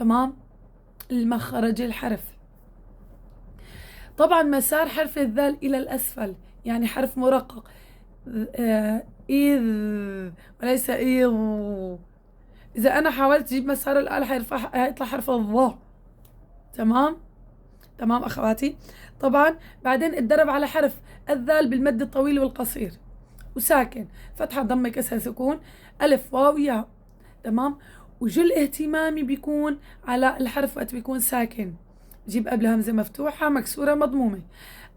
تمام. المخرج الحرف. طبعا مسار حرف الذال إلى الأسفل، يعني حرف مرقق، إذ وليس إذ. إذا أنا حاولت أجيب مسار الآلة هيطلع حرف الظا. تمام. تمام أخواتي. طبعا بعدين اتدرب على حرف الذال بالمد الطويل والقصير وساكن، فتحة ضمة كسر سكون، ألف واو ياء. تمام. وجل اهتمامي بيكون على الحرف وقت بيكون ساكن، جيب قبلها همزة مفتوحة مكسورة مضمومة.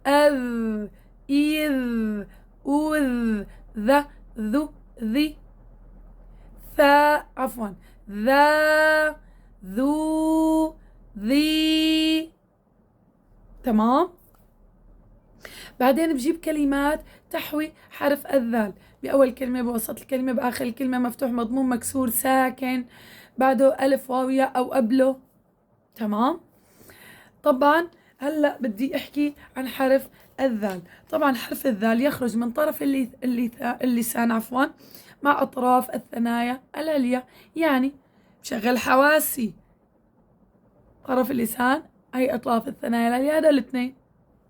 أذ، إذ، أذ، ذا، ذو، ذي، ثا، عفوا، ذا، ذو، ذي. تمام. بعدين بجيب كلمات تحوي حرف الذال، بأول كلمة، بوسط الكلمة، بآخر الكلمة، مفتوح مضموم مكسور ساكن، بعده ألف واو ياء أو قبله. تمام. طبعا هلا بدي احكي عن حرف الذال. طبعا حرف الذال يخرج من طرف اللسان عفوا مع اطراف الثنايا العليا، يعني بشغل حواسي. طرف اللسان هي اطراف الثنايا العليا، هذا الاثنين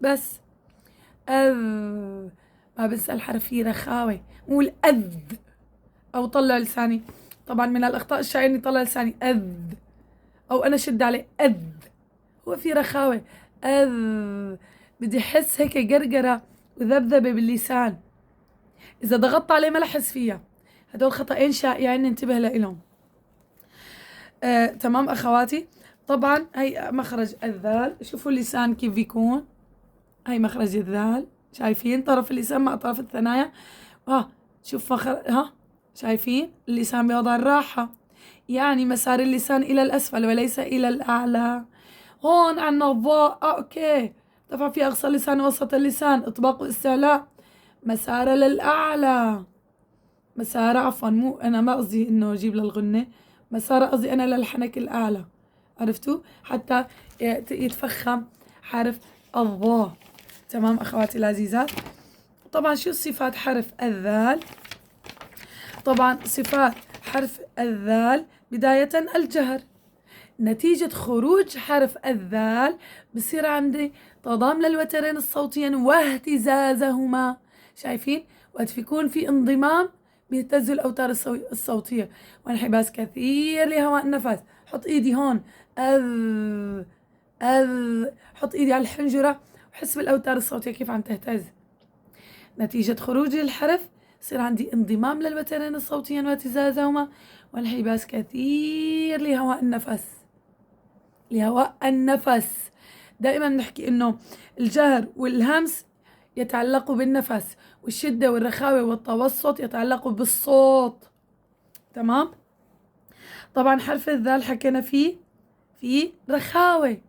بس. أذ، ما بنسى الحرف فيه رخاوة، مو الأذ أو طلع لساني. طبعا من الأخطاء الشائعة إني طلع لساني أذ، أو أنا شد عليه أذ، هو في رخاوة. أذ، بدي أحس هيك قرقرة وذبذبة باللسان، إذا ضغطت عليه ما رح أحس فيها. هدول خطأين شائعين ننتبه لهم. تمام أخواتي. طبعا هي مخرج الذال، شوفوا اللسان كيف بيكون. هي مخرج الذال، شايفين طرف اللسان مع طرف الثنايا. شوف شايفين اللسان بوضع الراحة، يعني مسار اللسان إلى الأسفل وليس إلى الأعلى. هون عنا الضاء، أوكي، ارتفع في أقصى اللسان وسط اللسان، إطباق واستعلاء، مسار للأعلى. مسار، عفوا، مو أنا ما قصدي إنه أجيب للغنة، مسار قصدي أنا للحنك الأعلى، عرفتوا؟ حتى يتفخم حرف الضاء. تمام أخواتي العزيزات. طبعا شو صفات حرف الذال؟ طبعا صفات حرف الذال بداية الجهر. نتيجة خروج حرف الذال بصير عندي تضام للوترين الصوتيين واهتزازهما. شايفين؟ وقت يكون في انضمام بيهتزوا الأوتار الصوتية، وانحباس كثير لهواء النفس. حط ايدي هون، أذ، أذ، حط ايدي على الحنجرة وحس بالأوتار الصوتية كيف عم تهتز. نتيجة خروج الحرف يصير عندي انضمام للوترين الصوتيين واهتزازهما، وانحباس كثير لهواء النفس. لهواء النفس. دائما نحكي انه الجهر والهمس يتعلقوا بالنفس، والشدة والرخاوة والتوسط يتعلقوا بالصوت. تمام. طبعا حرف الذال حكينا فيه في رخاوة،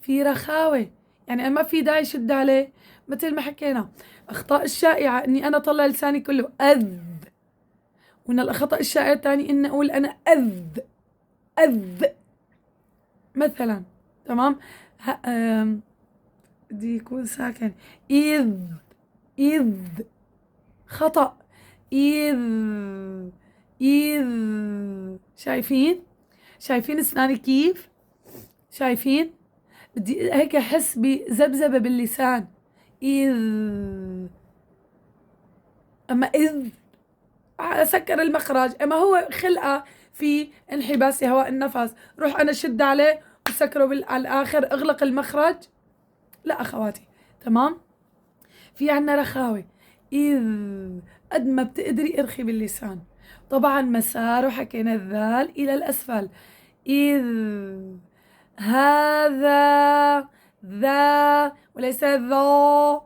في رخاوة، يعني ما في داعي شد عليه. مثل ما حكينا، أخطاء الشائعة إني أنا طلع لساني كله أذ، ومن الخطأ الشائع الثاني إني أقول أنا أذ، أذ مثلا. تمام. بدي يكون ساكن، إذ، إذ، خطأ، إذ، إذ. شايفين؟ شايفين أسناني كيف؟ شايفين؟ بدي هيك أحس بذبذبة باللسان، إذ. أما إذ أسكر المخرج، أما هو خلقة في انحباس هواء النفس، روح أنا شد عليه وسكره على الآخر، أغلق المخرج. لا أخواتي. تمام. في عنا رخاوة، إذ، قد ما بتقدري ارخي باللسان. طبعا مساره حكينا الذال إلى الأسفل، إذ، هذا، ذا وليس ذا.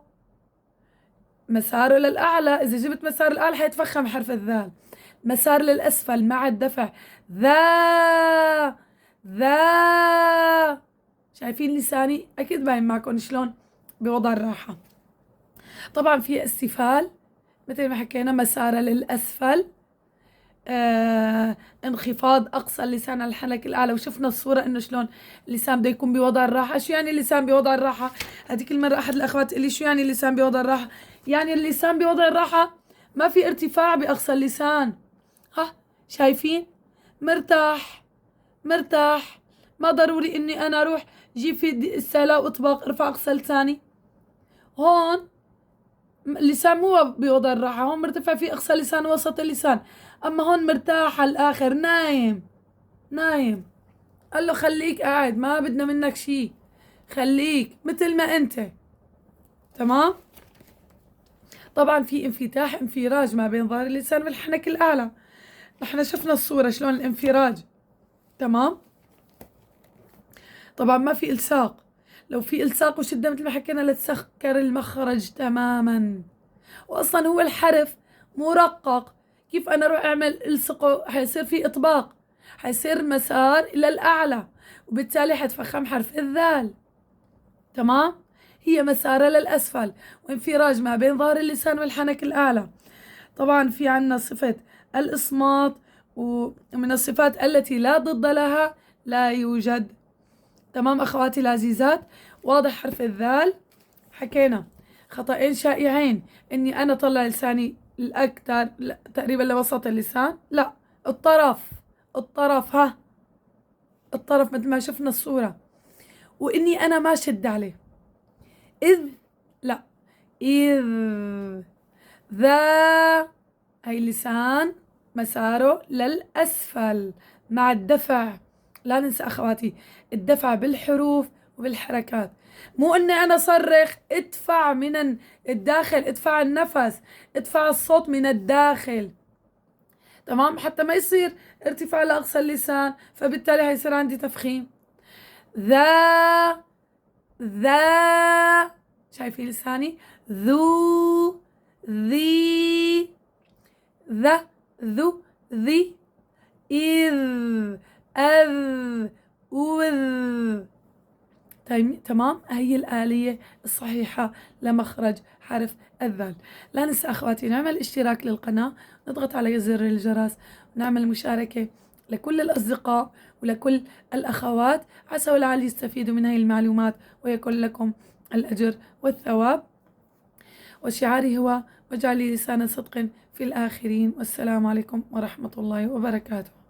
مساره للأعلى، إذا جبت مسار الأعلى حيتفخم حرف الذال. مسار للأسفل مع الدفع، ذا، ذا. شايفين لساني؟ أكيد باين معكم شلون بوضع الراحة. طبعا في استفال، مثل ما حكينا مساره للأسفل، انخفاض أقصى اللسان على الحنك الأعلى، وشفنا الصورة إنه شلون اللسان بده يكون بوضع الراحة. شو يعني اللسان بوضع الراحة؟ هذيك المرة أحد الأخوات قال لي شو يعني اللسان بوضع الراحة؟ يعني اللسان بوضع الراحة ما في ارتفاع بأقصى اللسان. شايفين؟ مرتاح، مرتاح، ما ضروري إني أنا أروح جيب في السلة وأطبق ارفع أقصى لساني. هون اللسان مو بوضع الراحة، هون مرتفع في أقصى اللسان ووسط اللسان، أما هون مرتاح على الآخر، نايم نايم. قال له خليك قاعد، ما بدنا منك شي، خليك مثل ما أنت. تمام. طبعا في انفتاح انفراج ما بين ظهر اللسان والحنك الأعلى. نحن شفنا الصورة شلون الانفراج. تمام. طبعا ما في إلصاق، لو في إلصاق وشدة مثل ما حكينا لتسكر المخرج تماما. وأصلا هو الحرف مرقق، كيف أنا أروح أعمل إلصقه؟ حيصير في إطباق، حيصير مسار إلى الأعلى، وبالتالي حتفخم حرف الذال. تمام. هي مسارة للأسفل، وانفراج ما بين ظهر اللسان والحنك الأعلى. طبعا في عنا صفة الإصمات، ومن الصفات التي لا ضد لها لا يوجد. تمام أخواتي العزيزات، واضح حرف الذال؟ حكينا خطأين شائعين، إني أنا طلع لساني الأكثر تقريبا لوسط اللسان، لا، الطرف ها، الطرف مثل ما شفنا الصورة، وإني أنا ما شد عليه. إذ، لا، إذ. ذا، هاي اللسان مساره للأسفل مع الدفع. لا ننسى أخواتي الدفع بالحروف وبالحركات، مو إني أنا صرخ، ادفع من الداخل، ادفع النفس، ادفع الصوت من الداخل. تمام، حتى ما يصير ارتفاع لأقصى اللسان، فبالتالي هيصير عندي تفخيم. ذا، شايفين لساني؟ ذو، ذي، ذو، ذي، إذ، أذ، أذ. تمام. هي الآلية الصحيحة لمخرج حرف الذال. لا ننسى أخواتي نعمل اشتراك للقناة، نضغط على زر الجرس، ونعمل مشاركة لكل الأصدقاء ولكل الأخوات، عسى ولعل يستفيدوا من هاي المعلومات ويكون لكم الأجر والثواب. وشعاري هو واجعلي لسان صدق في الآخرين. والسلام عليكم ورحمة الله وبركاته.